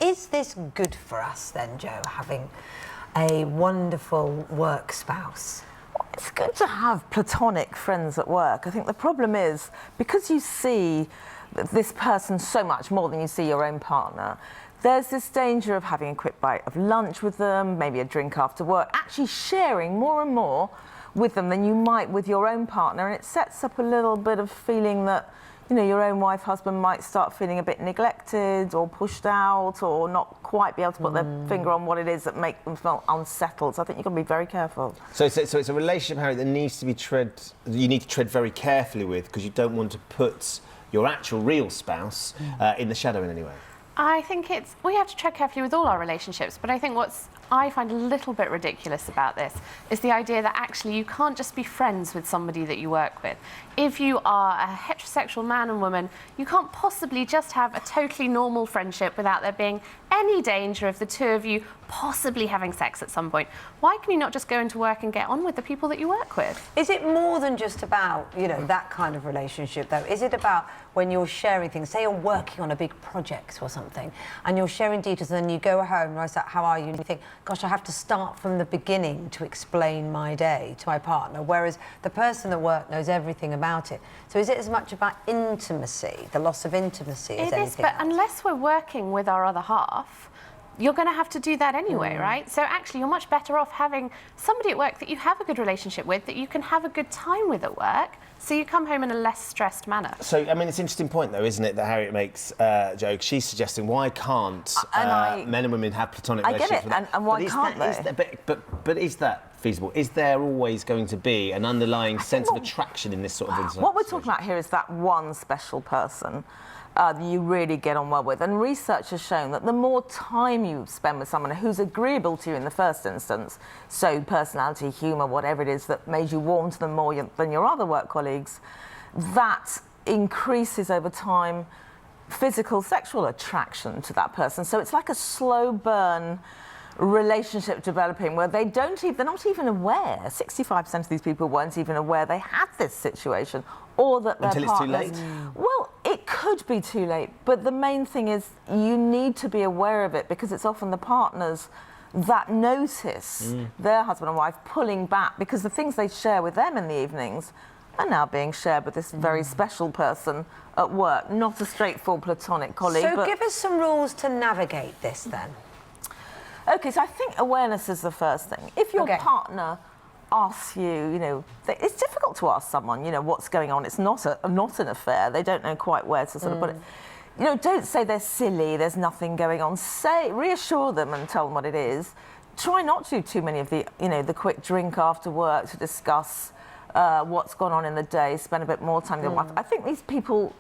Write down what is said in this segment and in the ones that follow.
is this good for us then, Jo, having a wonderful work spouse? It's good to have platonic friends at work. I think the problem is, because you see this person so much more than you see your own partner, there's this danger of having a quick bite of lunch with them, maybe a drink after work, actually sharing more and more with them than you might with your own partner, and it sets up a little bit of feeling that, you know, your own wife, husband might start feeling a bit neglected or pushed out or not quite be able to put their finger on what it is that make them feel unsettled. So I think you've got to be very careful. So it's a relationship, Harry, that needs to be you need to tread very carefully with, because you don't want to put your actual real spouse in the shadow in any way. I think we have to tread carefully with all our relationships, but I think I find a little bit ridiculous about this is the idea that actually you can't just be friends with somebody that you work with. If you are a heterosexual man and woman, you can't possibly just have a totally normal friendship without there being any danger of the two of you possibly having sex at some point. Why can you not just go into work and get on with the people that you work with? Is it more than just about, you know, that kind of relationship, though? Is it about when you're sharing things, say you're working on a big project or something, and you're sharing details, and then you go home and I say, how are you? And you think, gosh, I have to start from the beginning to explain my day to my partner, whereas the person at work knows everything about it. So is it as much about intimacy, the loss of intimacy, as anything else? It is, but unless we're working with our other half, you're going to have to do that anyway, right? So actually, you're much better off having somebody at work that you have a good relationship with, that you can have a good time with at work, so you come home in a less stressed manner. So, I mean, it's an interesting point, though, isn't it, that Harriet makes, Jo? She's suggesting, why can't men and women have platonic relationships? I get it, and why can't they? But is that feasible? Is there always going to be an underlying sense of attraction in this sort of instance? What we're talking about here is that one special person you really get on well with. And research has shown that the more time you spend with someone who's agreeable to you in the first instance, so personality, humour, whatever it is that made you warm to them more than your other work colleagues, that increases over time physical, sexual attraction to that person. So it's like a slow burn relationship developing where they're not even aware. 65% of these people weren't even aware they had this situation, or that their Until partners... it's too late? Well, it could be too late, but the main thing is you need to be aware of it, because it's often the partners that notice their husband and wife pulling back, because the things they share with them in the evenings are now being shared with this very special person at work, not a straightforward platonic colleague. So give us some rules to navigate this then. OK, so I think awareness is the first thing. If your partner asks you, you know, it's difficult to ask someone, you know, what's going on. It's not an affair. They don't know quite where to sort of put it. You know, don't say they're silly, there's nothing going on. Reassure them and tell them what it is. Try not to do too many of the, you know, the quick drink after work to discuss what's gone on in the day, spend a bit more time with their wife. I think these people,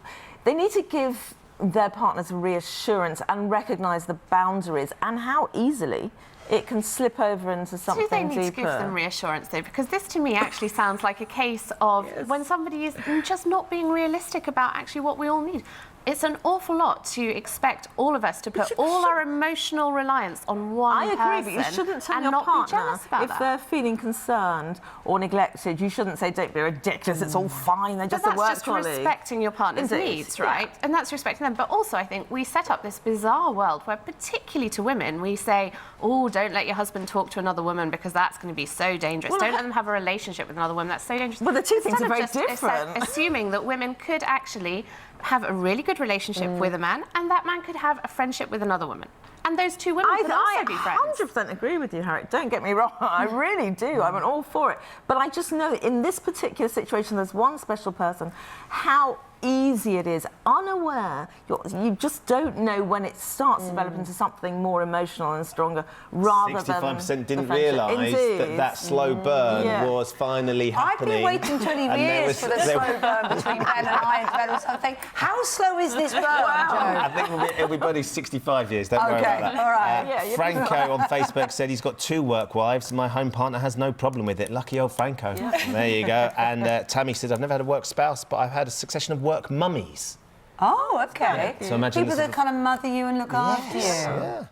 they need to give their partners reassurance and recognise the boundaries and how easily it can slip over into something deeper. Do they need to give them reassurance, though? Because this, to me, actually sounds like a case of when somebody is just not being realistic about actually what we all need. It's an awful lot to expect all of us to put all our emotional reliance on one person. I agree, but you shouldn't tell your partner if they're feeling concerned or neglected. You shouldn't say, "Don't be ridiculous. It's all fine. They're just a work colleague." That's just respecting your partner's needs, right? And that's respecting them. But also, I think we set up this bizarre world where, particularly to women, we say, "Oh, don't let your husband talk to another woman because that's going to be so dangerous. Don't let them have a relationship with another woman. That's so dangerous." Well, the two things are very different. Assuming that women could actually have a really good relationship with a man, and that man could have a friendship with another woman. And those two women could also be friends. I 100% agree with you, Harriet. Don't get me wrong. I really do. I'm all for it. But I just know in this particular situation, there's one special person, how easy it is, unaware. You just don't know when it starts to develop into something more emotional and stronger, rather 65% didn't realise that slow burn was finally happening. I've been waiting 20 years for the slow burn between Ben and I and Ben or something. How slow is this burn, Jo? I think it'll be burning 65 years, don't worry about that. All right. Franco on Facebook said he's got 2 work wives and my home partner has no problem with it. Lucky old Franco. There you go. And Tammy says, I've never had a work spouse, but I've had a succession of work mummies. Oh, OK. So imagine people that kind of mother you and look after you. Yeah.